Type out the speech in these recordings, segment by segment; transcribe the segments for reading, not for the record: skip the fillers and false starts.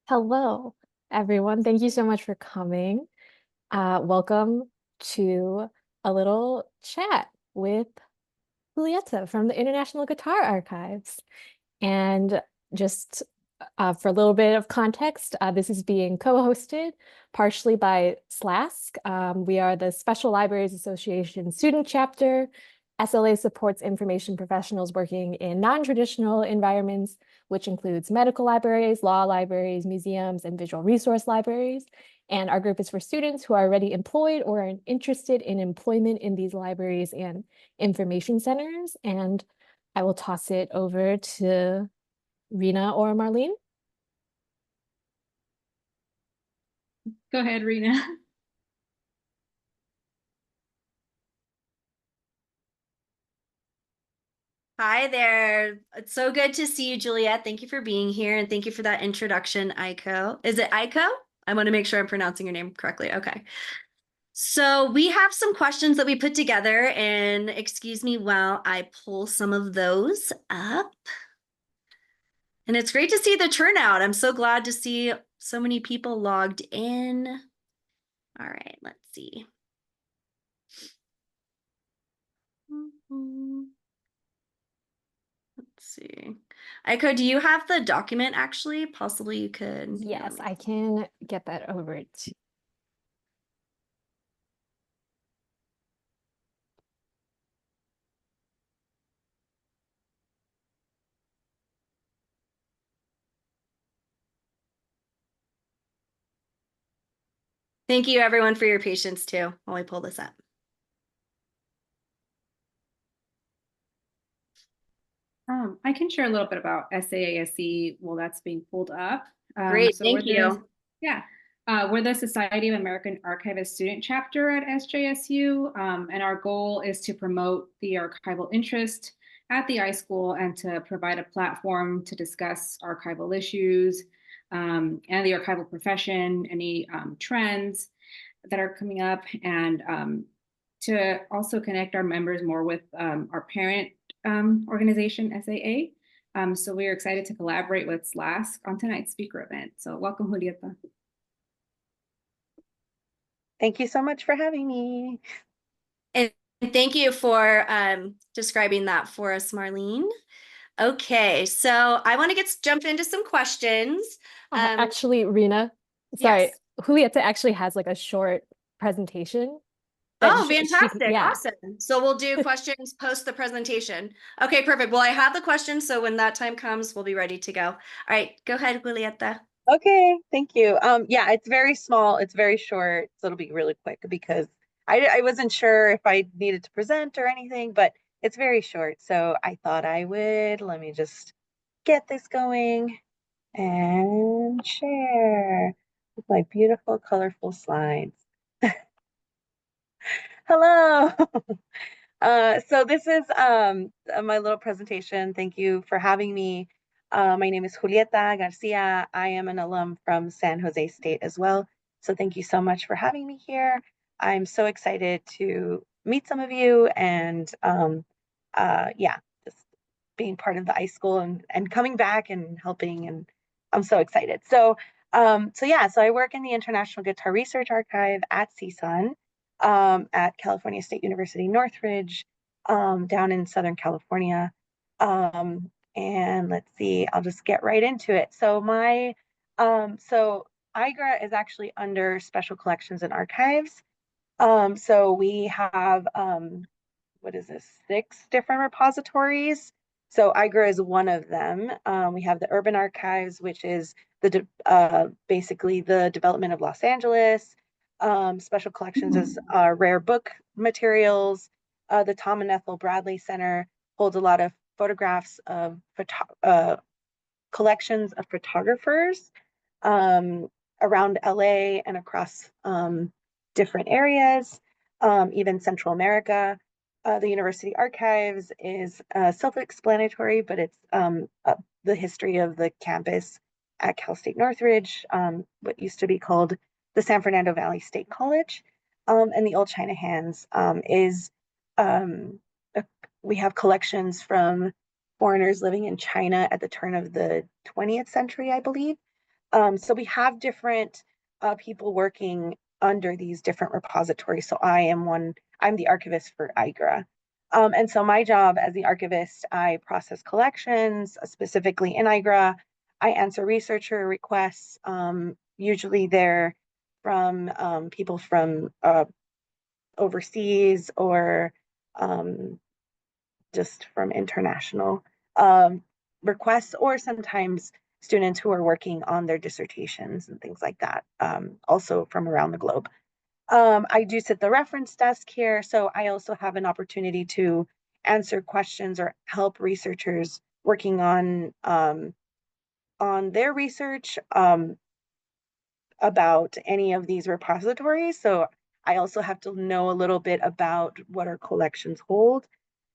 Hello, everyone. Thank you so much for coming. Welcome to a little chat with Julieta from the International Guitar Archives. And just for a little bit of context, this is being co-hosted partially by SLASC. We are the Special Libraries Association student chapter. SLA supports information professionals working in non-traditional environments, which includes medical libraries, law libraries, museums, and visual resource libraries. And our group is for students who are already employed or are interested in employment in these libraries and information centers. And I will toss it over to Rena or Marlene. Go ahead, Rena. Hi there. It's so good to see you, Juliet. Thank you for being here and thank you for that introduction, Aiko. Is it Aiko? I want to make sure I'm pronouncing your name correctly. Okay. So we have some questions that we put together, and excuse me while I pull some of those up. And it's great to see the turnout. I'm so glad to see so many people logged in. All right, let's see. Let's see. Aiko, do you have the document actually? Possibly you could. Yes, I can get that over to. Thank you everyone for your patience too while I pull this up. I can share a little bit about SAASC while that's being pulled up. Great, thank you. We're the Society of American Archivists student chapter at SJSU, and our goal is to promote the archival interest at the iSchool and to provide a platform to discuss archival issues and the archival profession, any trends that are coming up, and to also connect our members more with our parent organization, SAA. So we are excited to collaborate with SLASC on tonight's speaker event. So welcome, Julieta. Thank you so much for having me. And thank you for describing that for us, Marlene. Okay, so I want to jump into some questions. Actually, Rena, sorry, yes. Julieta actually has like a short presentation. Oh, fantastic. Awesome. So we'll do questions post the presentation. Okay, perfect. Well, I have the questions, so when that time comes, we'll be ready to go. All right, go ahead, Julieta. Okay, thank you. Yeah, it's very small, it's very short, so it'll be really quick because I wasn't sure if I needed to present or anything, but it's very short. So I thought I would, let me just get this going and share with my beautiful, colorful slides. Hello. So this is my little presentation. Thank you for having me. My name is Julieta Garcia. I am an alum from San Jose State as well. So thank you so much for having me here. I'm so excited to meet some of you and yeah, just being part of the iSchool and coming back and helping, and I'm so excited. So so I work in the International Guitar Research Archive at CSUN. At California State University, Northridge, down in Southern California. And let's see, I'll just get right into it. So so IGRA is actually under Special Collections and Archives. So we have, what is this, 6 different repositories. So IGRA is one of them. We have the Urban Archives, which is basically the development of Los Angeles. Special Collections is rare book materials. The Tom and Ethel Bradley Center holds a lot of photographs of collections of photographers around LA and across different areas, even Central America. The University Archives is self-explanatory, but it's the history of the campus at Cal State Northridge, what used to be called the San Fernando Valley State College. And the Old China Hands is, we have collections from foreigners living in China at the turn of the 20th century, I believe. So we have different people working under these different repositories. So I'm the archivist for IGRA. And so my job as the archivist, I process collections, specifically in IGRA. I answer researcher requests. Usually they're from people from overseas or just from international requests, or sometimes students who are working on their dissertations and things like that, also from around the globe. I do sit the reference desk here, so I also have an opportunity to answer questions or help researchers working on their research about any of these repositories. So I also have to know a little bit about what our collections hold.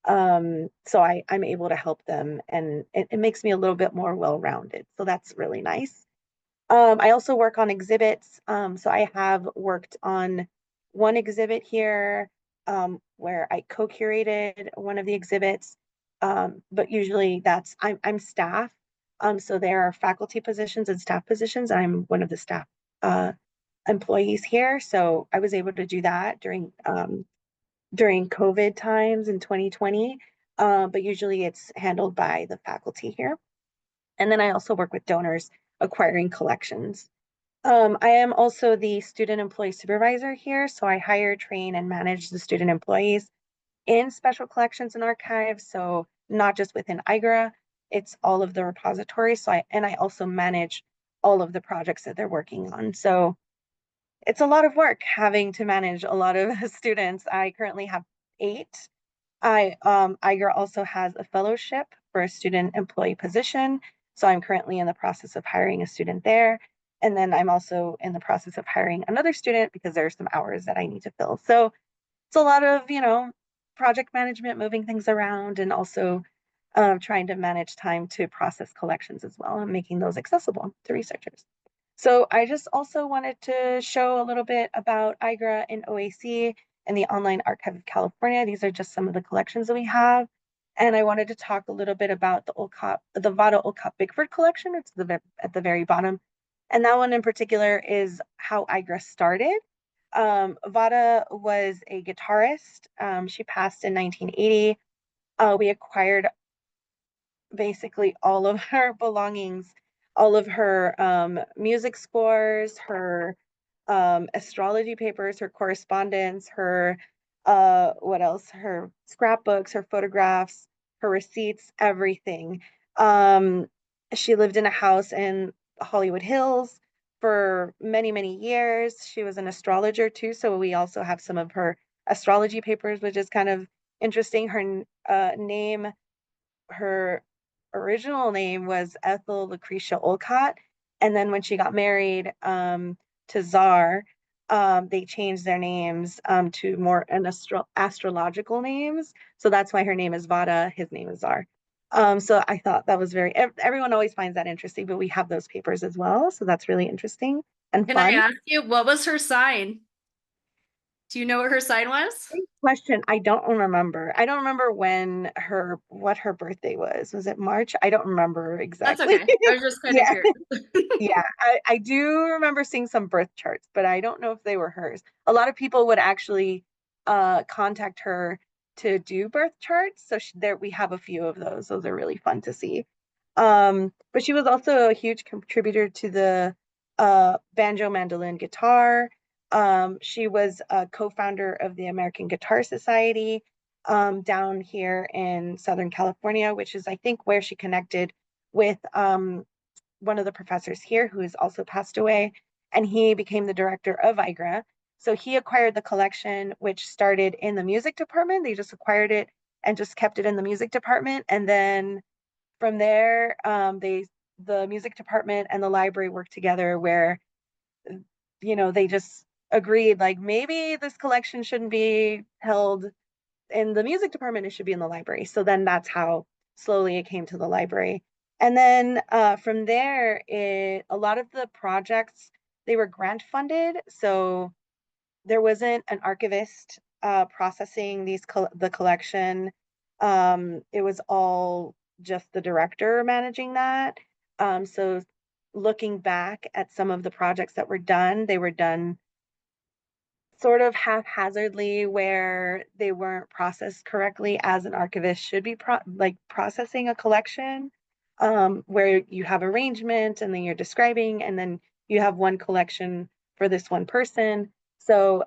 So I'm able to help them, and it makes me a little bit more well-rounded. So that's really nice. I also work on exhibits. So I have worked on one exhibit here where I co-curated one of the exhibits. But usually I'm staff. So there are faculty positions and staff positions. I'm one of the staff employees here. So I was able to do that during COVID times in 2020. But usually it's handled by the faculty here. And then I also work with donors acquiring collections. I am also the student employee supervisor here. So I hire, train, and manage the student employees in special collections and archives. So not just within IGRA, it's all of the repositories. So I also manage all of the projects that they're working on. So it's a lot of work having to manage a lot of students. I currently have 8. IGRA also has a fellowship for a student employee position. So I'm currently in the process of hiring a student there. And then I'm also in the process of hiring another student because there's some hours that I need to fill. So it's a lot of, project management, moving things around, and also trying to manage time to process collections as well and making those accessible to researchers. So I just also wanted to show a little bit about IGRA and OAC and the Online Archive of California. These are just some of the collections that we have. And I wanted to talk a little bit about the Vada Olcott Bickford collection. It's at the very bottom. And that one in particular is how IGRA started. Vada was a guitarist. She passed in 1980. We acquired basically all of her belongings, all of her music scores, her astrology papers, her correspondence, her what else? Her scrapbooks, her photographs, her receipts, everything. She lived in a house in Hollywood Hills for many, many years. She was an astrologer too, so we also have some of her astrology papers, which is kind of interesting. Her original name was Ethel Lucretia Olcott, and then when she got married to Czar, they changed their names to more astrological names. So that's why her name is Vada, his name is Czar. So I thought that was everyone always finds that interesting, but we have those papers as well. So that's really interesting and Can fun. I ask you, what was her sign? Do you know what her sign was? Great question. I don't remember. I don't remember what her birthday was. Was it March? I don't remember exactly. That's okay. I was just kind of Yeah. curious. Yeah, I do remember seeing some birth charts, but I don't know if they were hers. A lot of people would actually contact her to do birth charts. So there we have a few of those. Those are really fun to see. But she was also a huge contributor to the banjo, mandolin, guitar. She was a co-founder of the American Guitar Society down here in Southern California, which is, I think, where she connected with one of the professors here who has also passed away, and he became the director of IGRA. So he acquired the collection, which started in the music department. They just acquired it and just kept it in the music department. And then from there, the music department and the library worked together where, they just agreed, like, maybe this collection shouldn't be held in the music department, it should be in the library. So then that's how slowly it came to the library. And then from there, a lot of the projects, they were grant funded. So there wasn't an archivist processing the collection. It was all just the director managing that. So looking back at some of the projects that were done, they were done sort of haphazardly, where they weren't processed correctly as an archivist should be processing a collection, where you have arrangement and then you're describing, and then you have one collection for this one person. So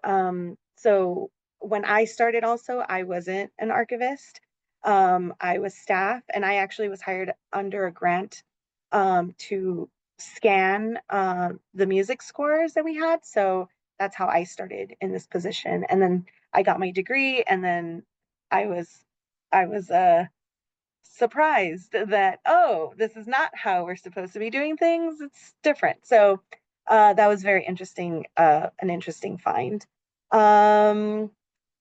so when I started also, I wasn't an archivist. I was staff, and I actually was hired under a grant to scan the music scores that we had. So that's how I started in this position. And then I got my degree, and then I was surprised that, oh, this is not how we're supposed to be doing things. It's different. So that was very interesting, an interesting find.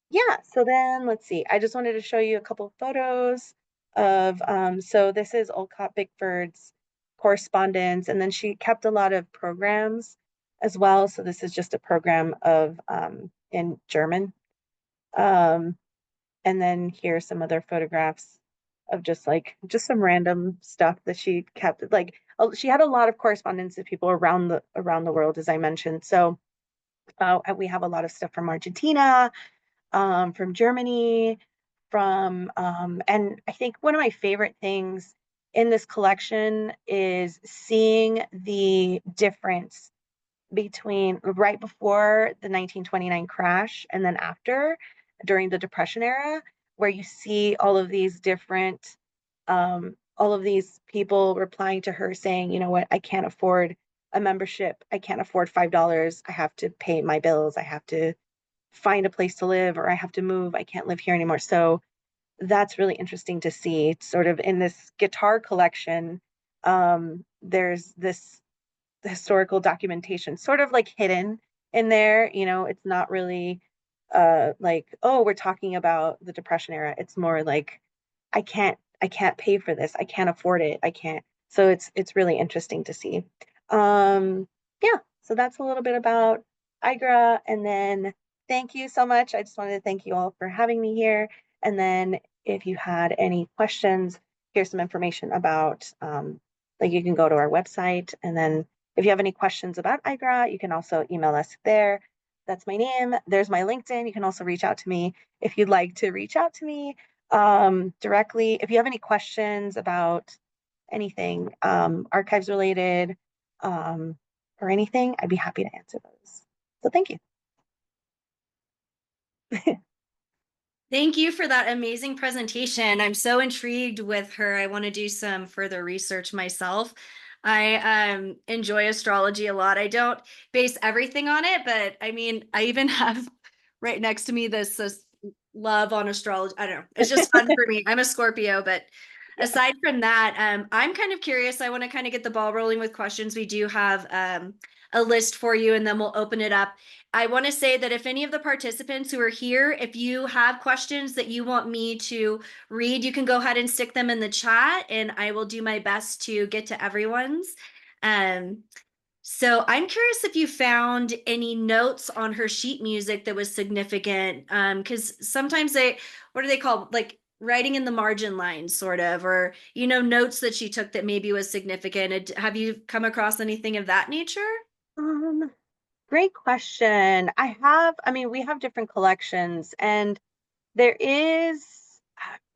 Yeah, so then let's see. I just wanted to show you a couple photos of, so this is Olcott Bickford's correspondence, and then she kept a lot of programs as well. So this is just a program of in German. And then here's some other photographs of just some random stuff that she kept. Like, she had a lot of correspondence with people around the world, as I mentioned. So we have a lot of stuff from Argentina, from Germany, and I think one of my favorite things in this collection is seeing the difference between right before the 1929 crash and then after, during the Depression era, where you see all of these different, all of these people replying to her saying, you know what, I can't afford a membership. I can't afford $5. I have to pay my bills. I have to find a place to live, or I have to move. I can't live here anymore. So that's really interesting to see. Sort of in this guitar collection, there's this historical documentation sort of like hidden in there. You know, it's not really like, oh, we're talking about the Depression era. It's more like, I can't pay for this. I can't afford it. I can't. So it's really interesting to see. Yeah, so that's a little bit about IGRA. And then thank you so much. I just wanted to thank you all for having me here. And then if you had any questions, here's some information about, like, you can go to our website. And then if you have any questions about IGRA, you can also email us there. That's my name. There's my LinkedIn. You can also reach out to me if you'd like to reach out to me directly. If you have any questions about anything archives related, or anything, I'd be happy to answer those. So thank you. Thank you for that amazing presentation. I'm so intrigued with her. I want to do some further research myself. I enjoy astrology a lot. I don't base everything on it, but I mean, I even have right next to me this love on astrology. I don't know. It's just fun for me. I'm a Scorpio, but aside from that, I'm kind of curious. I want to kind of get the ball rolling with questions. We do have a list for you, and then we'll open it up. I want to say that if any of the participants who are here, if you have questions that you want me to read, you can go ahead and stick them in the chat, and I will do my best to get to everyone's. So I'm curious if you found any notes on her sheet music that was significant, because sometimes what are they called? Like writing in the margin lines, sort of, or, you know, notes that she took that maybe was significant. Have you come across anything of that nature? Great question. I mean, we have different collections, and there is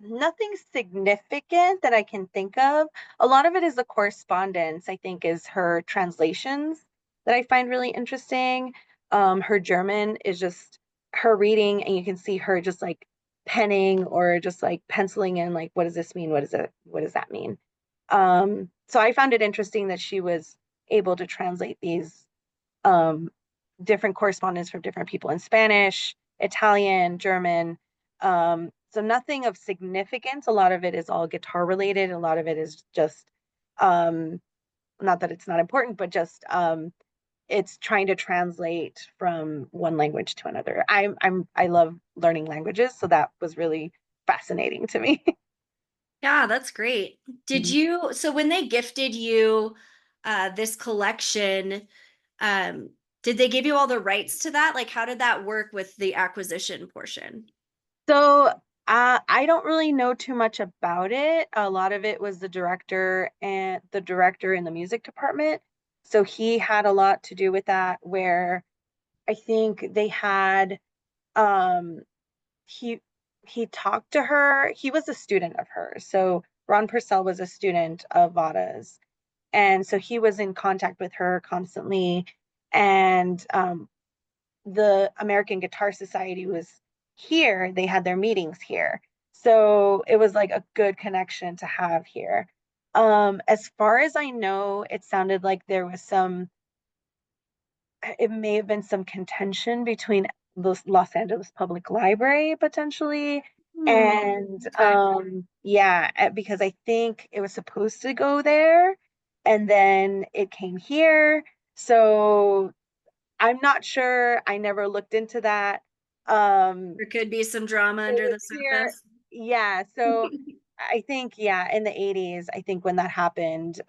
nothing significant that I can think of. A lot of it is the correspondence, I think, is her translations that I find really interesting. Her German is just her reading, and you can see her just like penning or just like penciling in, like, what does this mean? What does that mean? So I found it interesting that she was able to translate these different correspondence from different people in Spanish, Italian, German. So nothing of significance. A lot of it is all guitar related. A lot of it is just, not that it's not important, but just it's trying to translate from one language to another. I love learning languages, so that was really fascinating to me. Yeah, that's great. So when they gifted you this collection, did they give you all the rights to that? Like, how did that work with the acquisition portion? So I don't really know too much about it. A lot of it was the director in the music department So he had a lot to do with that, where I think they had um he he talked to her. He was a student of hers. So Ron Purcell was a student of Vada's. And so he was in contact with her constantly. And the American Guitar Society was here. They had their meetings here. So it was like a good connection to have here. As far as I know, it sounded like there was it may have been some contention between the Los Angeles Public Library potentially. And Okay. yeah, because I think it was supposed to go there and then it came here. So I'm not sure. I never looked into that. There could be some drama It under was the here. surface. Yeah. So I think, yeah, in the 80s, I think when that happened,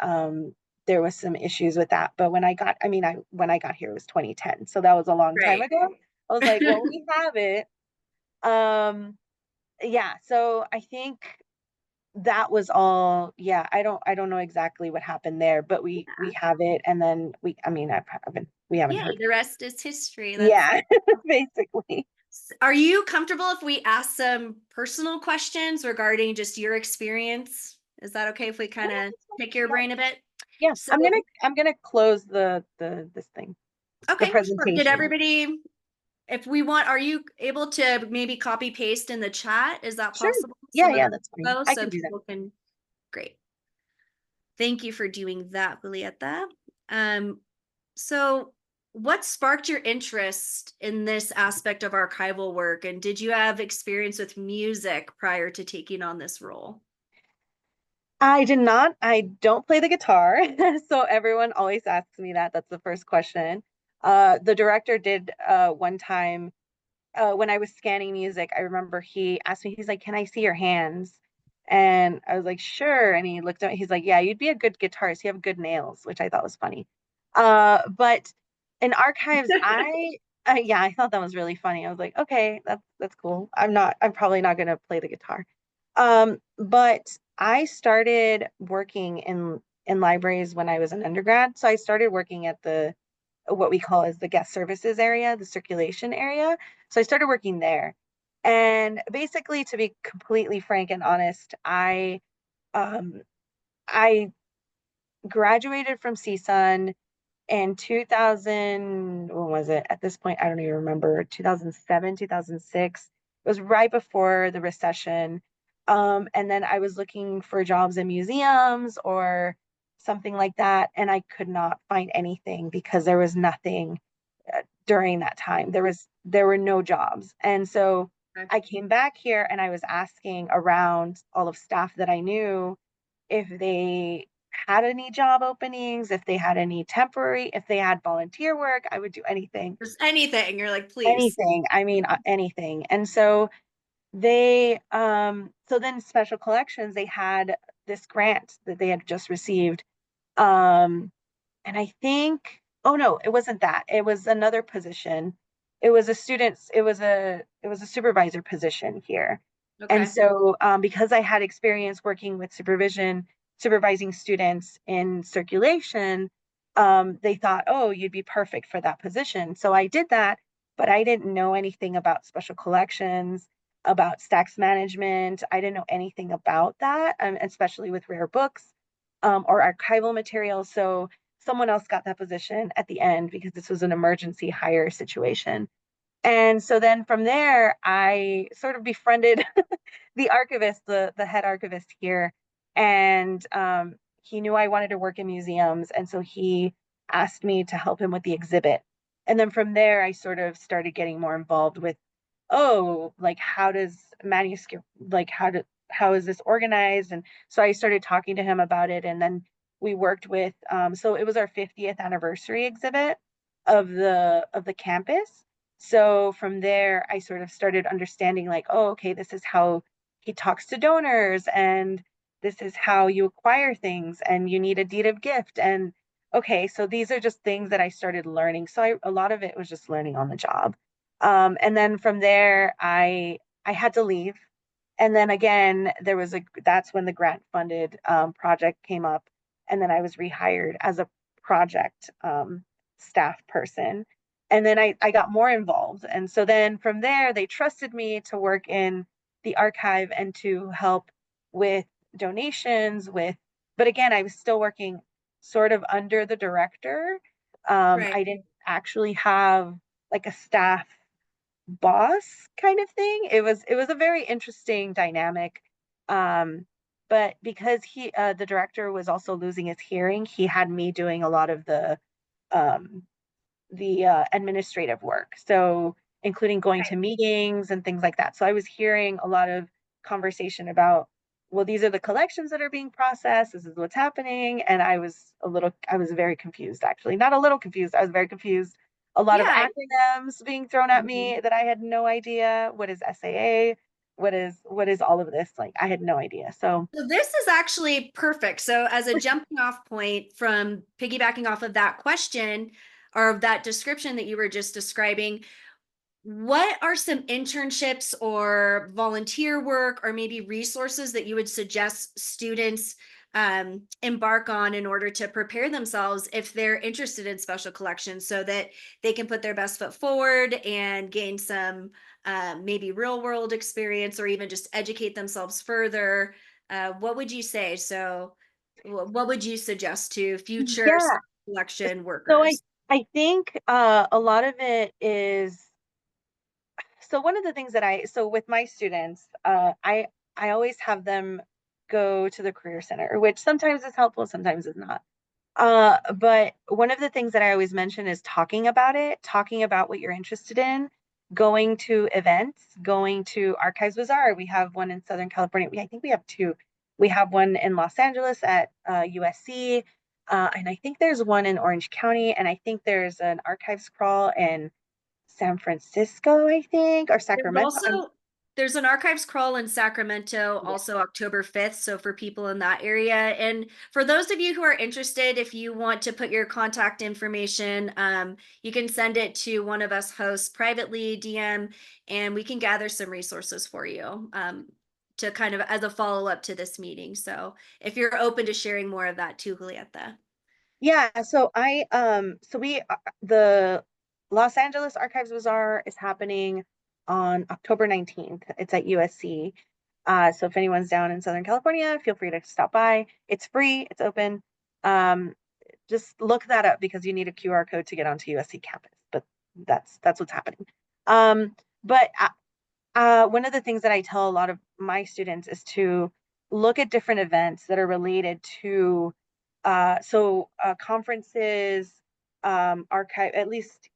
there was some issues with that. But when I got here, it was 2010. So that was a long time Right. ago. I was like, well, we have it. Um, yeah. So I think that was all. Yeah. I don't know exactly what happened there, but we have it. And then we haven't Yeah, heard. the rest is history. That's Yeah, basically. Are you comfortable if we ask some personal questions regarding just your experience? Is that okay if we kind of pick your brain a bit? Yeah, So, I'm gonna close this thing, the okay, sure. Did presentation. everybody, if we want, are you able to maybe copy paste in the chat? Is that Sure. possible? Yeah, Some of yeah, the that's fine. info I so can do that. people can, great. Thank you for doing that, Julieta. Um, so what sparked your interest in this aspect of archival work? And did you have experience with music prior to taking on this role? I did not. I don't play the guitar, so everyone always asks me that. That's the first question. The director did one time when I was scanning music. I remember he asked me. He's like, "Can I see your hands?" And I was like, "Sure." And he looked at. He's like, "Yeah, you'd be a good guitarist. You have good nails," which I thought was funny. But in archives, yeah, I thought that was really funny. I was like, "Okay, that's cool." I'm probably not gonna play the guitar. But I started working in libraries when I was an undergrad. So I started working at the what we call as the guest services area, the circulation area. So I started working there. And basically, to be completely frank and honest, um I graduated from CSUN in 2000. When was it? At this point, I don't even remember. 2007, 2006. It was right before the recession. And then I was looking for jobs in museums or something like that, and I could not find anything because there was nothing during that time. There were no jobs. And so Okay. I came back here and I was asking around all of staff that I knew if they had any job openings, if they had any temporary, if they had volunteer work. I would do anything. Just anything. You're like, please. Anything. I mean, anything. And so so then Special Collections, they had this grant that they had just received. Um, and I think, oh no, it wasn't that. It was another position. It was a supervisor position here. And Okay. so because I had experience working with supervising students in circulation, they thought, oh, you'd be perfect for that position. So I did that, but I didn't know anything about special collections, about stacks management. I didn't know anything about that, especially with rare books or archival materials. So someone else got that position at the end because this was an emergency hire situation. And so then from there, I sort of befriended the archivist, the head archivist here, and he knew I wanted to work in museums, and so he asked me to help him with the exhibit. And then from there, I sort of started getting more involved with, oh, like how does manuscript, like how is this organized? And so I started talking to him about it, and then we worked with. So it was our 50th anniversary exhibit of the campus. So from there, I sort of started understanding like, oh, okay, this is how he talks to donors, and this is how you acquire things, and you need a deed of gift. And okay, so these are just things that I started learning. So a lot of it was just learning on the job. And then from there, I had to leave. And then again, that's when the grant funded project came up. And then I was rehired as project staff person. And then I got more involved. And so then from there, they trusted me to work in the archive and to help with donations, but again, I was still working sort of under the director. Right. I didn't actually have like a staff boss kind of thing. It was a very interesting dynamic. But because the director was also losing his hearing, he had me doing a lot of um, the administrative work. So including going to meetings and things like that. So I was hearing a lot of conversation about, well, these are the collections that are being processed. This is what's happening. And I was very confused, actually. Not a little confused. I was very confused. A lot of Yeah. acronyms being thrown at me that I had no idea. What is SAA? What is all of this? Like, I had no idea. So this is actually perfect. So as a jumping off point from piggybacking off of that question or that description that you were just describing, what are some internships or volunteer work or maybe resources that you would suggest students embark on in order to prepare themselves if they're interested in special collections so that they can put their best foot forward and gain some maybe real world experience or even just educate themselves further? What would you say? So what would you suggest to future yeah. collection So workers? I think a lot of it is, so one of the things that so with my students, I always have them go to the career center, which sometimes is helpful, sometimes is not. But one of the things that I always mention is talking about it, talking about what you're interested in, going to events, going to Archives Bazaar. We have one in Southern California. I think we have two. We have one in Los Angeles at USC, and I think there's one in Orange County, and I think there's an archives crawl in San Francisco, I think, or Sacramento. There's an archives crawl in Sacramento, Yeah. also October 5th. So for people in that area. And for those of you who are interested, if you want to put your contact information, you can send it to one of us hosts privately, DM, and we can gather some resources for you to kind of as a follow-up to this meeting. So if you're open to sharing more of that too, Julieta. Yeah, so the Los Angeles Archives Bazaar is happening on October 19th. It's at USC. So if anyone's down in Southern California, feel free to stop by. It's free, it's open. Just look that up because you need a QR code to get onto USC campus, but that's what's happening. But one of the things that I tell a lot of my students is to look at different events that are related to conferences, at least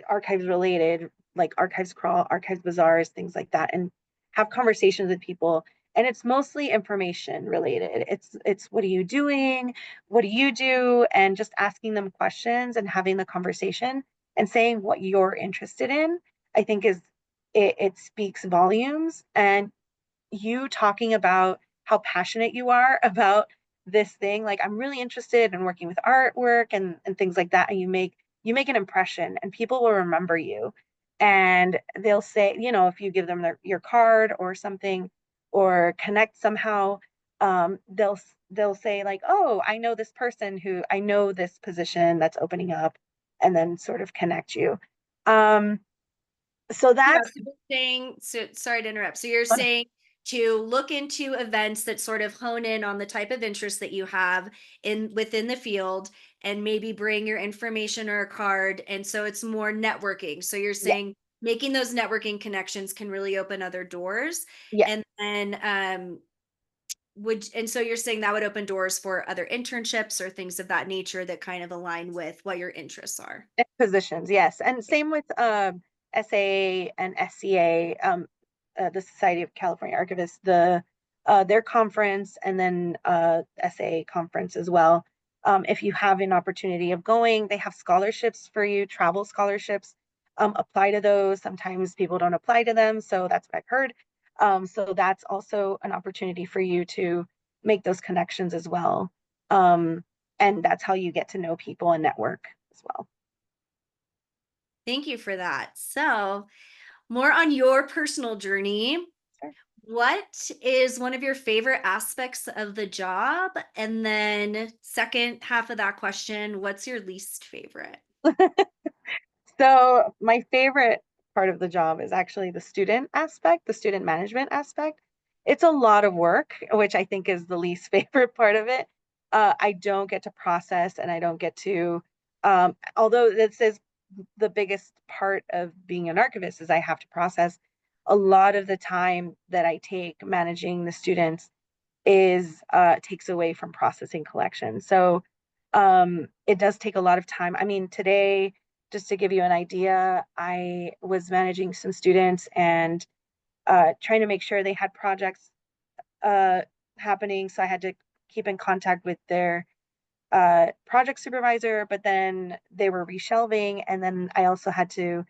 archives related, like archives crawl, archives bazaars, things like that, and have conversations with people. And it's mostly information related. It's what are you doing? What do you do? And just asking them questions and having the conversation and saying what you're interested in, I think it speaks volumes. And you talking about how passionate you are about this thing, like I'm really interested in working with artwork and things like that, and you make an impression and people will remember you, and they'll say, if you give them your card or something or connect somehow, they'll say like, oh, I know this person who I know this position that's opening up, and then sort of connect you. So that's Sorry to interrupt. So you're saying to look into events that sort of hone in on the type of interest that you have within the field and maybe bring your information or a card. And so it's more networking. So you're saying making those networking connections can really open other doors. yeah. And then so you're saying that would open doors for other internships or things of that nature that kind of align with what your interests are. Positions, yes. And same with SAA and SCA, the Society of California Archivists, their conference, and then SAA conference as well. If you have an opportunity of going, they have scholarships for you, travel scholarships. Apply to those. Sometimes people don't apply to them, so that's what I've heard. So that's also an opportunity for you to make those connections as well. And that's how you get to know people and network as well. Thank you for that. So more on your personal journey. Sure. What is one of your favorite aspects of the job? And then second half of that question, what's your least favorite? So my favorite part of the job is actually the student aspect, the student management aspect. It's a lot of work, which I think is the least favorite part of it. I don't get to process and I don't get to, although this is the biggest part of being an archivist is I have to process. A lot of the time that I take managing the students is takes away from processing collections. So it does take a lot of time. I mean, today, just to give you an idea, I was managing some students and trying to make sure they had projects uh, happening. So I had to keep in contact with their project supervisor, but then they were reshelving. And then I also had to,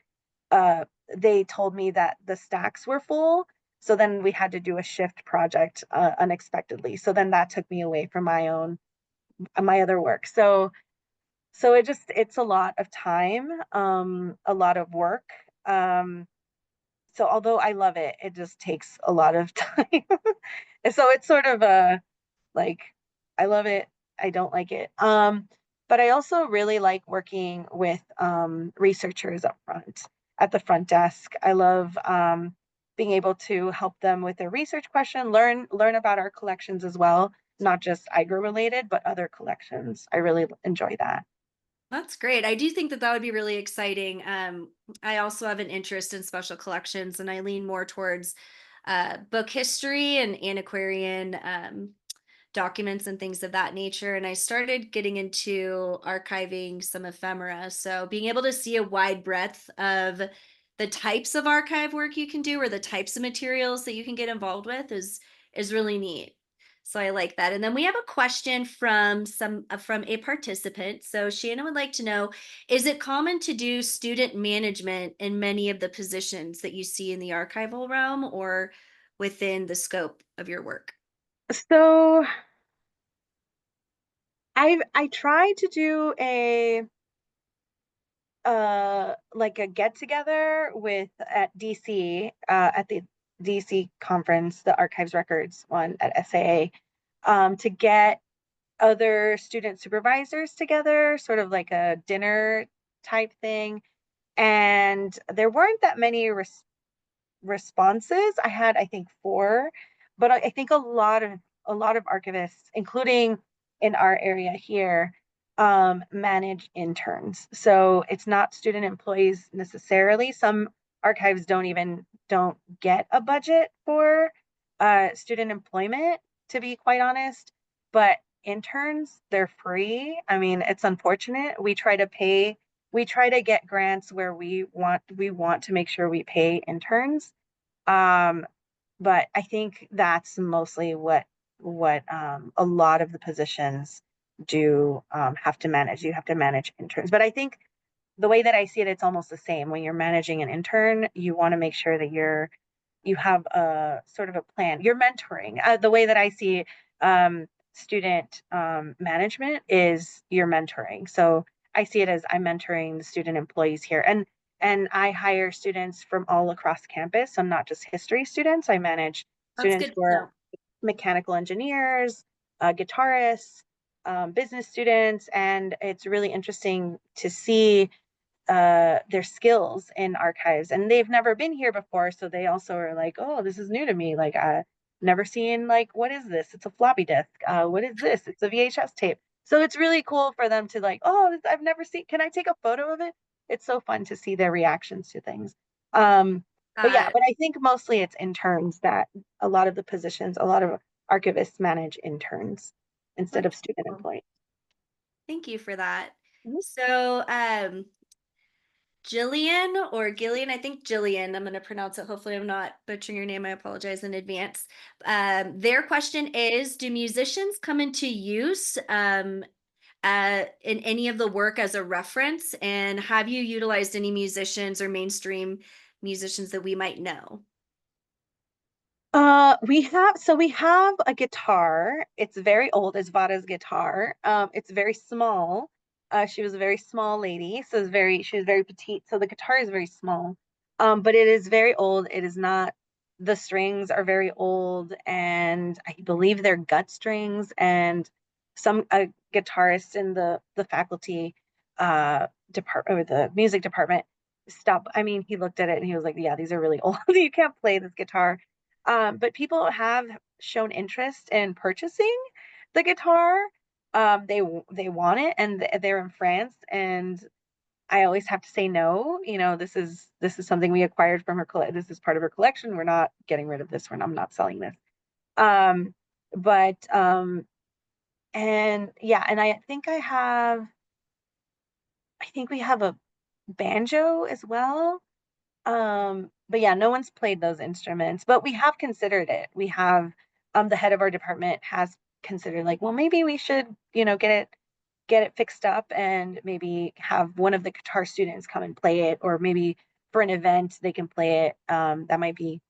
they told me that the stacks were full. So then we had to do a shift project unexpectedly. So then that took me away from my other work. So it's a lot of time, a lot of work. So although I love it, it just takes a lot of time. And so it's sort of a like I love it, I don't like it. But I also really like working with researchers up front at the front desk. I love being able to help them with their research question, learn about our collections as well, not just IGRA related, but other collections. I really enjoy that. That's great. I do think that that would be really exciting. I also have an interest in special collections, and I lean more towards book history and antiquarian documents and things of that nature. And I started getting into archiving some ephemera. So being able to see a wide breadth of the types of archive work you can do or the types of materials that you can get involved with is really neat. So I like that. And then we have a question from from a participant. So Shannon would like to know, is it common to do student management in many of the positions that you see in the archival realm or within the scope of your work? So I tried to do a like a get together with at DC at the DC conference, the Archives Records one at SAA, to get other student supervisors together, sort of like a dinner type thing. And there weren't that many responses. I had, I think, four, but I think a lot of archivists, including in our area here, manage interns. So it's not student employees necessarily. Some archives don't get a budget for student employment, to be quite honest. But interns, they're free. I mean, it's unfortunate. We try to get grants where we want to make sure we pay interns. Um, but I think that's mostly what a lot of the positions do have to manage. You have to manage interns. But I think the way that I see it, it's almost the same. When you're managing an intern, you want to make sure that you have a sort of a plan. You're mentoring. The way that I see student management is you're mentoring. So I see it as I'm mentoring the student employees here, and I hire students from all across campus. So not just history students. I manage That's students good who to are know. mechanical engineers, guitarists, business students, and it's really interesting to see their skills in archives, and they've never been here before, so they also are like, oh, this is new to me, like I never seen, like, what is this? It's a floppy disk. What is this? It's a VHS tape. So it's really cool for them to like, oh, I've never seen, can I take a photo of it? It's so fun to see their reactions to things. But yeah, Uh, but I think mostly it's interns that a lot of the positions, a lot of archivists manage interns instead of that's student cool. employees. Thank you for that. Mhm. So, Jillian or Gillian, I think Jillian, I'm going to pronounce it. Hopefully, I'm not butchering your name. I apologize in advance. Their question is, do musicians come into use in any of the work as a reference? And have you utilized any musicians or mainstream musicians that we might know? We have a guitar. It's very old. It's Vada's guitar. It's very small. She was a very small lady, so she was very petite. So the guitar is very small. But it is very old. It is not the strings are very old, and I believe they're gut strings, and a guitarist in the faculty department, or the music department, he looked at it and he was like, yeah, these are really old. You can't play this guitar. But people have shown interest in purchasing the guitar. They want it, and they're in France, and I always have to say no. This is something we acquired from her. This is part of her collection. We're not getting rid of this. I'm not selling this. But and yeah, and I think we have a banjo as well. But yeah, no one's played those instruments, but we have considered it. We have the head of our department has considered, like, well, maybe we should, get it fixed up and maybe have one of the guitar students come and play it, or maybe for an event they can play it. That might be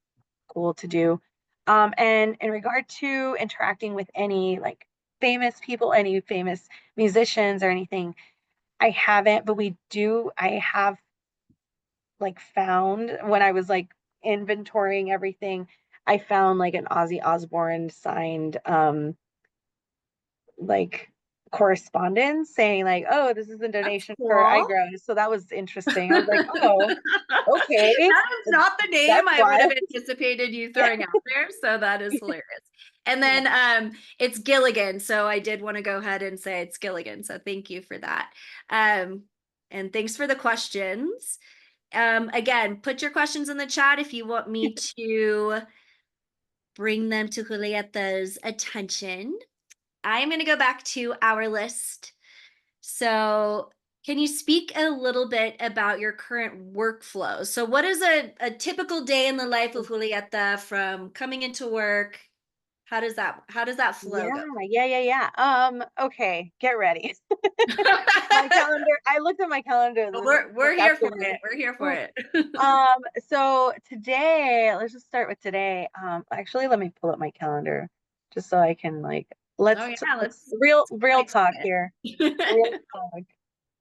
cool to do. And in regard to interacting with any like famous people, any famous musicians or anything, I haven't, but I have like found, when I was like inventorying everything, I found like an Ozzy Osbourne signed like correspondence saying like, oh, this is a donation for cool. IGRA. So that was interesting. I was like, oh, okay. That is not the name That's I would have why. anticipated you throwing out there. So that is hilarious. And then it's Gilligan. So I did want to go ahead and say it's Gilligan. So thank you for that. And thanks for the questions. Again, put your questions in the chat if you want me to bring them to Julieta's attention. I'm going to go back to our list. So can you speak a little bit about your current workflow? So what is a typical day in the life of Julieta from coming into work? How does that flow go? Yeah. Okay, get ready. My calendar. I looked at my calendar. We're this here for afternoon. it. We're here for it. So today, let's just start with today. Actually, let me pull up my calendar just so I can like let's real talk here. Real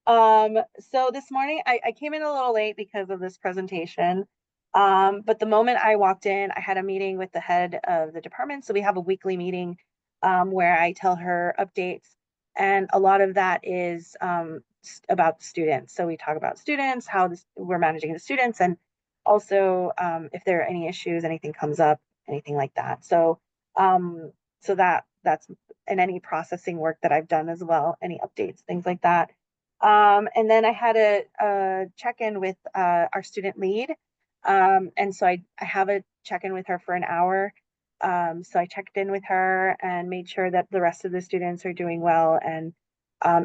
talk. So this morning I came in a little late because of this presentation. But the moment I walked in, I had a meeting with the head of the department. So we have a weekly meeting where I tell her updates, and a lot of that is about the students. So we talk about students, how we're managing the students, and also if there are any issues, anything comes up, anything like that. So that's and any processing work that I've done as well, any updates, things like that. And then I had a check-in with our student lead. And so I have a check-in with her for an hour. So I checked in with her and made sure that the rest of the students are doing well. And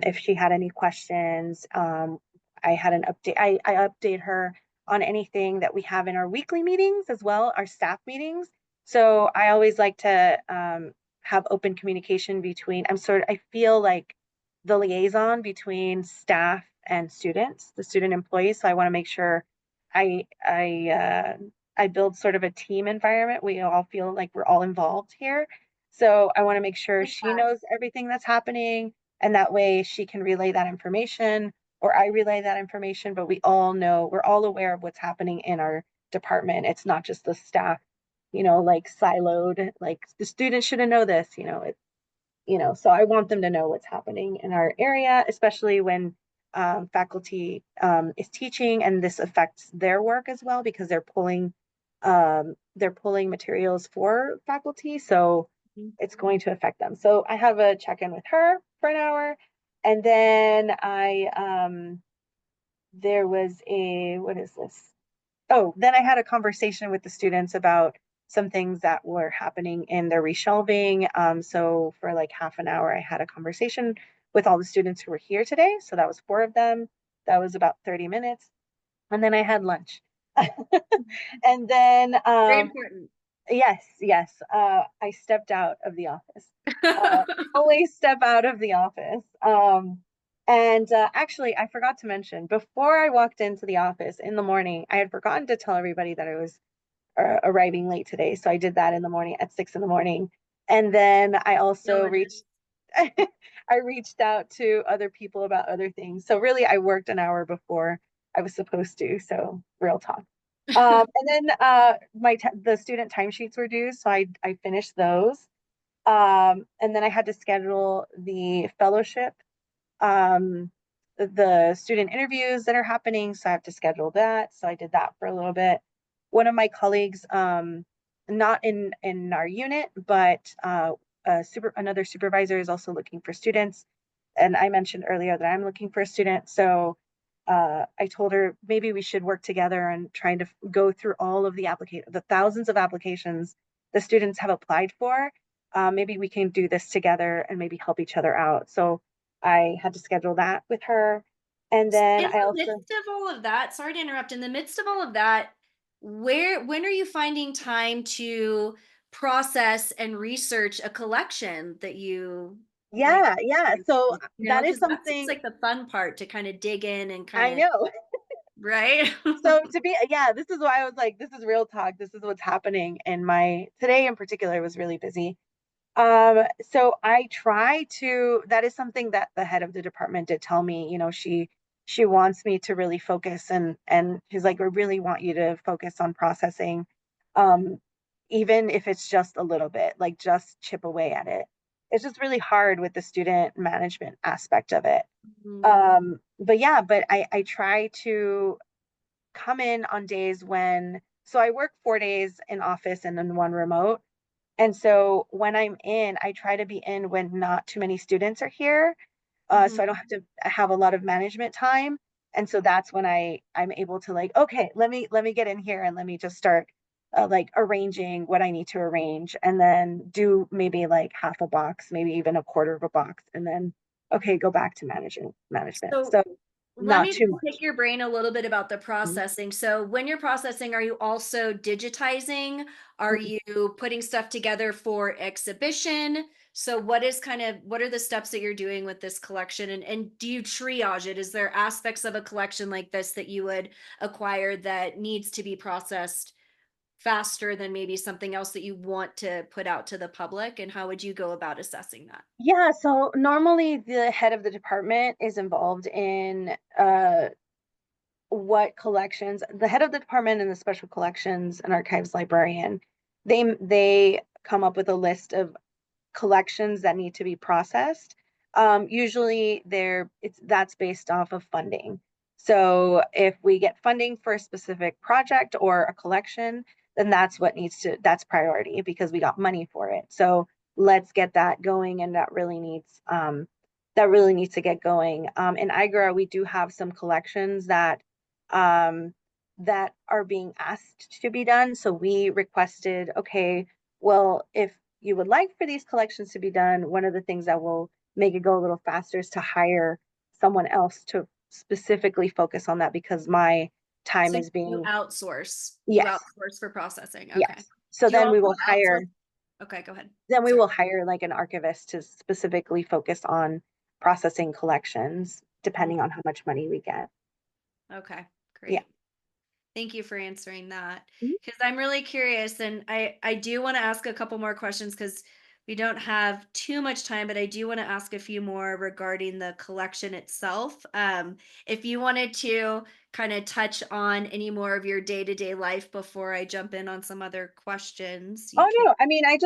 if she had any questions, I had an update. I update her on anything that we have in our weekly meetings as well, our staff meetings. So I always like to have open communication between, I feel like the liaison between staff and students, the student employees. So I want to make sure I build sort of a team environment. We all feel like we're all involved here. So I want to make sure she knows everything that's happening, and that way she can relay that information, or I relay that information, but we all know, we're all aware of what's happening in our department. It's not just the staff, like siloed, like the students shouldn't know this, so I want them to know what's happening in our area, especially when faculty is teaching, and this affects their work as well because they're pulling materials for faculty. So it's going to affect them. So I have a check-in with her for an hour. And then there was what is this? Oh, then I had a conversation with the students about some things that were happening in their reshelving. So for like half an hour, I had a conversation with all the students who were here today. So that was 4 of them. That was about 30 minutes. And then I had lunch. And then Very important. Yes. I stepped out of the office. Always step out of the office. And actually, I forgot to mention, before I walked into the office in the morning, I had forgotten to tell everybody that I was arriving late today. So I did that in the morning at 6 in the morning. And then I also I reached out to other people about other things. So really, I worked an hour before I was supposed to. So real talk. And then the student timesheets were due, so I finished those. And then I had to schedule the fellowship, um, the student interviews that are happening, so I have to schedule that. So I did that for a little bit. One of my colleagues, not in our unit, but another supervisor is also looking for students. And I mentioned earlier that I'm looking for a student, so I told her maybe we should work together and trying to go through all of the thousands of applications the students have applied for. Maybe we can do this together and maybe help each other out. So I had to schedule that with her. And So then in I the also, midst of all of that, sorry to interrupt, in the midst of all of that, when are you finding time to process and research a collection that you like, yeah. So that is because that seems something like the fun part to kind of dig in and kind I of, know. right? So yeah, this is why I was like, this is real talk. This is what's happening. And today in particular was really busy. So I try to, that is something that the head of the department did tell me, she wants me to really focus and she's like, we really want you to focus on processing, um, even if it's just a little bit, like just chip away at it. It's just really hard with the student management aspect of it. Mhm. But yeah, but I try to come in on days so I work 4 days in office and then one remote. And so when I'm in, I try to be in when not too many students are here. So I don't have to have a lot of management time. And so that's when I'm able to like, okay, let me get in here and let me just start like arranging what I need to arrange and then do maybe like half a box, maybe even a quarter of a box, and then okay, go back to management. So So let not me too pick much. your brain a little bit about the Mhm. processing. So when you're processing, are you also digitizing? Are you putting stuff together for exhibition? So what are the steps that you're doing with this collection? And do you triage it? Is there aspects of a collection like this that you would acquire that needs to be processed faster than maybe something else that you want to put out to the public? And how would you go about assessing that? Yeah, so normally the head of the department is involved in what collections, the head of the department and the special collections and archives librarian, they come up with a list of collections that need to be processed. Usually that's based off of funding. So if we get funding for a specific project or a collection, then that's priority because we got money for it. So let's get that going, and that really needs to get going. In IGRA, we do have some collections um, that are being asked to be done. So we requested, okay, well, if you would like for these collections to be done, one of the things that will make it go a little faster is to hire someone else to specifically focus on that because my time So is being, you yes, outsource for processing. Okay. yes. So Do you then we also will outsource? hire, Okay, go ahead. then we Sorry. will hire like an archivist to specifically focus on processing collections, Mhm. depending on how much money we get. Okay, Yeah. great. Thank you for answering that. Mhm. Because I'm really curious, and I do want to ask a couple more questions because we don't have too much time, but I do want to ask a few more regarding the collection itself. If you wanted to kind of touch on any more of your day-to-day life before I jump in on some other questions, you Oh can. no, I mean, I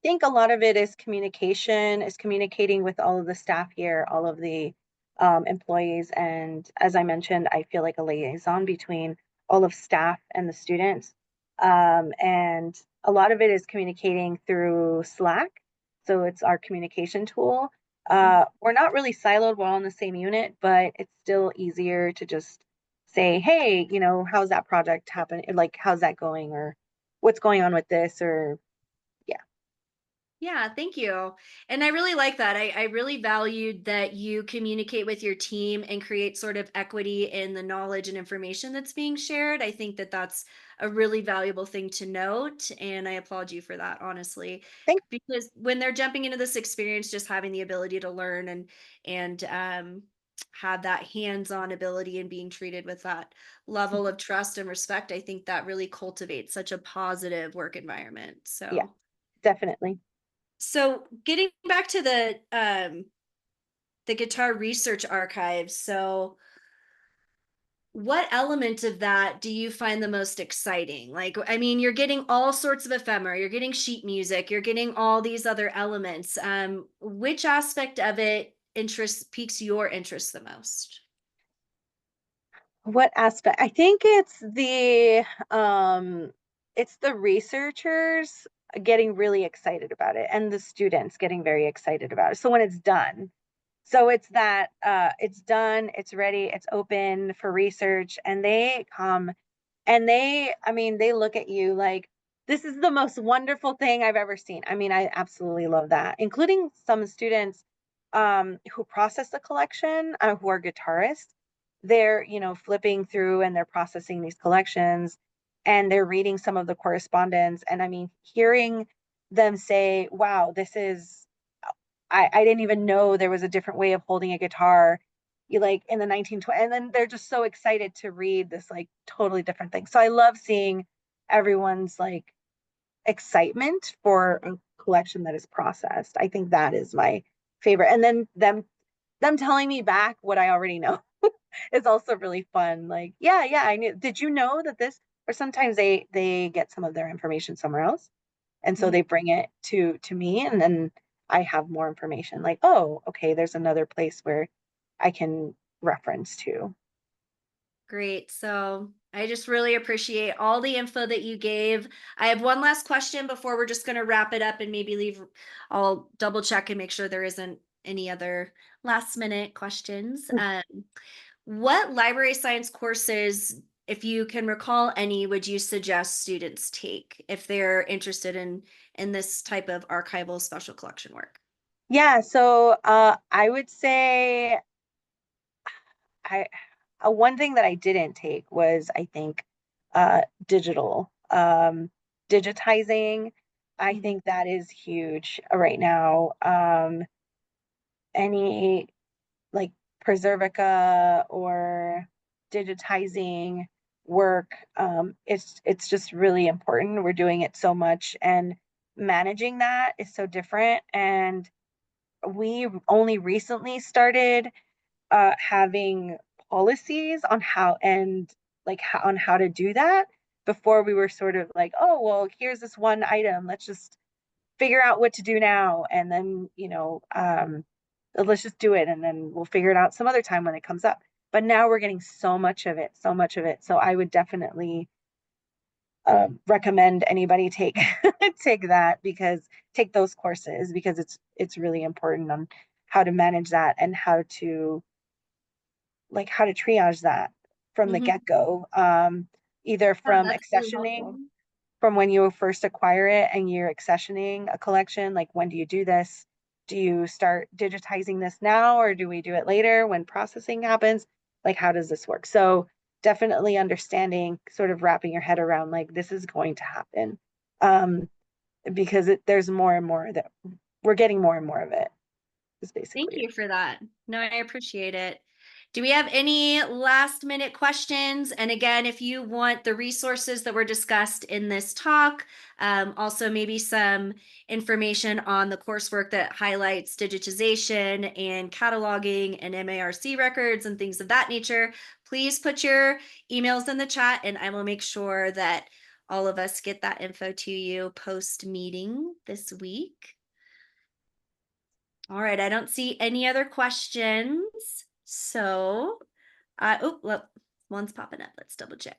think a lot of it is communication, is communicating with all of the staff here, all of the employees. And as I mentioned, I feel like a liaison between all of staff and the students. And a lot of it is communicating through Slack. So it's our communication tool. We're not really siloed, we're all in the same unit, but it's still easier to just say, hey, how's that project happen? Like, how's that going? Or what's going on with this, or yeah. Yeah, thank you. And I really like that. I really valued that you communicate with your team and create sort of equity in the knowledge and information that's being shared. I think that that's a really valuable thing to note. And I applaud you for that, honestly. Thank Because when they're jumping into this experience, just having the ability to learn and have that hands-on ability and being treated with that level of trust and respect, I think that really cultivates such a positive work environment. Yeah, So definitely. so getting back to the guitar research archives. So what element of that do you find the most exciting? Like, I mean, you're getting all sorts of ephemera, you're getting sheet music, you're getting all these other elements. Which aspect of it piques your interest the most? What aspect? I think it's the researchers getting really excited about it and the students getting very excited about it. So when it's done. So it's that it's done, it's ready, it's open for research, and they come and I mean, they look at you like this is the most wonderful thing I've ever seen. I mean, I absolutely love that, including some students who process the collection, who are guitarists. They're, flipping through and they're processing these collections and they're reading some of the correspondence. And I mean, hearing them say, wow, this is, I didn't even know there was a different way of holding a guitar, you like in the 1920s, and then they're just so excited to read this like totally different thing. So I love seeing everyone's like excitement for a collection that is processed. I think that is my favorite. And then them telling me back what I already know is also really fun. Like, yeah, I knew. Did you know that this? Or sometimes they get some of their information somewhere else, and so Mhm. they bring it to me, and then I have more information. Like, oh, okay, there's another place where I can reference to. Great. So I just really appreciate all the info that you gave. I have one last question before we're just going to wrap it up and maybe leave. I'll double check and make sure there isn't any other last minute questions. What library science courses, if you can recall any, would you suggest students take if they're interested in this type of archival special collection work? Yeah, so I would say I one thing that I didn't take was I think digital digitizing. I Mhm. think that is huge right now. Any like Preservica or digitizing work, it's just really important. We're doing it so much, and managing that is so different. And we only recently started having policies on how and like on how to do that. Before we were sort of like, oh well, here's this one item, let's just figure out what to do now, and then let's just do it, and then we'll figure it out some other time when it comes up. But now we're getting so much of it, so much of it. So I would definitely recommend anybody take take those courses, because it's really important on how to manage that and how to triage that from the Mhm. get-go, either Yeah, from that's really accessioning, helpful. from when you first acquire it and you're accessioning a collection, like when do you do this? Do you start digitizing this now, or do we do it later when processing happens? Like, how does this work? So definitely understanding, sort of wrapping your head around like this is going to happen, because there's more and more that we're getting more and more of it, is Thank basically it. you for that. No, I appreciate it. Do we have any last minute questions? And again, if you want the resources that were discussed in this talk, also maybe some information on the coursework that highlights digitization and cataloging and MARC records and things of that nature, please put your emails in the chat and I will make sure that all of us get that info to you post meeting this week. All right, I don't see any other questions. So, look, one's popping up. Let's double check.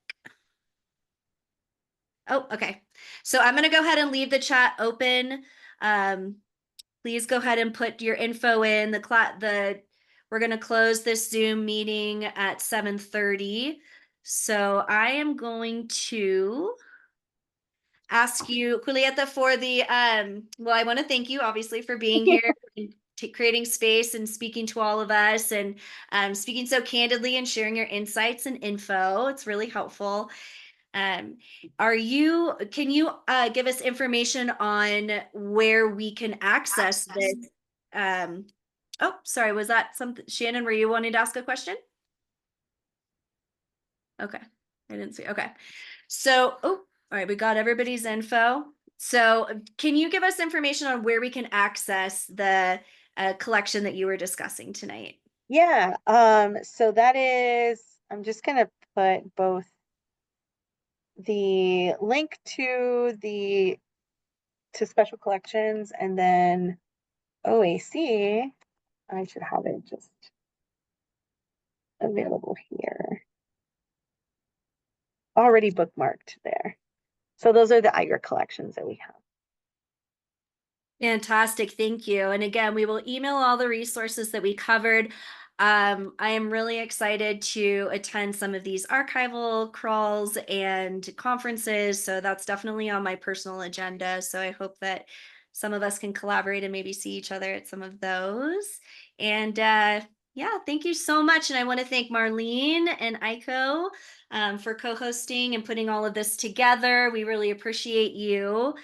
Oh, okay. So I'm going to go ahead and leave the chat open. Please go ahead and put your info in we're going to close this Zoom meeting at 7:30. So I am going to ask you, Julieta, for well, I want to thank you obviously for being here and creating space and speaking to all of us and speaking so candidly and sharing your insights and info. It's really helpful. Can you give us information on where we can access this? Oh, sorry, was that something, Shannon, were you wanting to ask a question? Okay, I didn't see, okay. So, all right, we got everybody's info. So can you give us information on where we can access the collection that you were discussing tonight? Yeah, so that is, I'm just gonna put both the link to special collections and then OAC. I should have it just available here. Already bookmarked there. So those are the IGRA collections that we have. Fantastic, thank you. And again, we will email all the resources that we covered. I am really excited to attend some of these archival crawls and conferences. So that's definitely on my personal agenda. So I hope that some of us can collaborate and maybe see each other at some of those. And yeah, thank you so much. And I want to thank Marlene and Aiko for co-hosting and putting all of this together. We really appreciate you.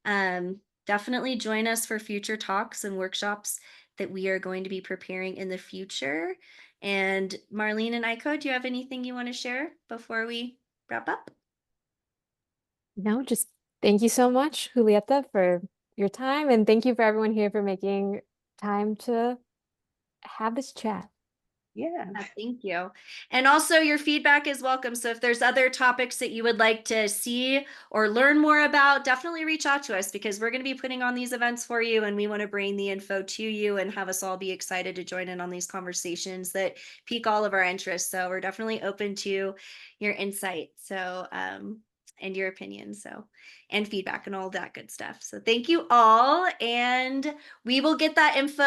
Definitely join us for future talks and workshops that we are going to be preparing in the future. And Marlene and Aiko, do you have anything you want to share before we wrap up? No, just thank you so much, Julieta, for your time. And thank you for everyone here for making time to have this chat. Yeah. Thank you. And also your feedback is welcome. So if there's other topics that you would like to see or learn more about, definitely reach out to us because we're going to be putting on these events for you and we want to bring the info to you and have us all be excited to join in on these conversations that pique all of our interests. So we're definitely open to your insight. So, and your opinion. So, and feedback and all that good stuff. So thank you all. And we will get that info,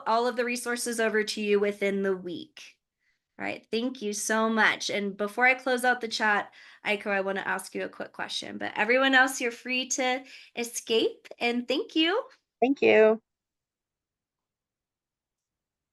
all of the resources over to you within the week. All right. Thank you so much. And before I close out the chat, Aiko, I want to ask you a quick question, but everyone else, you're free to escape. And thank you. Thank you.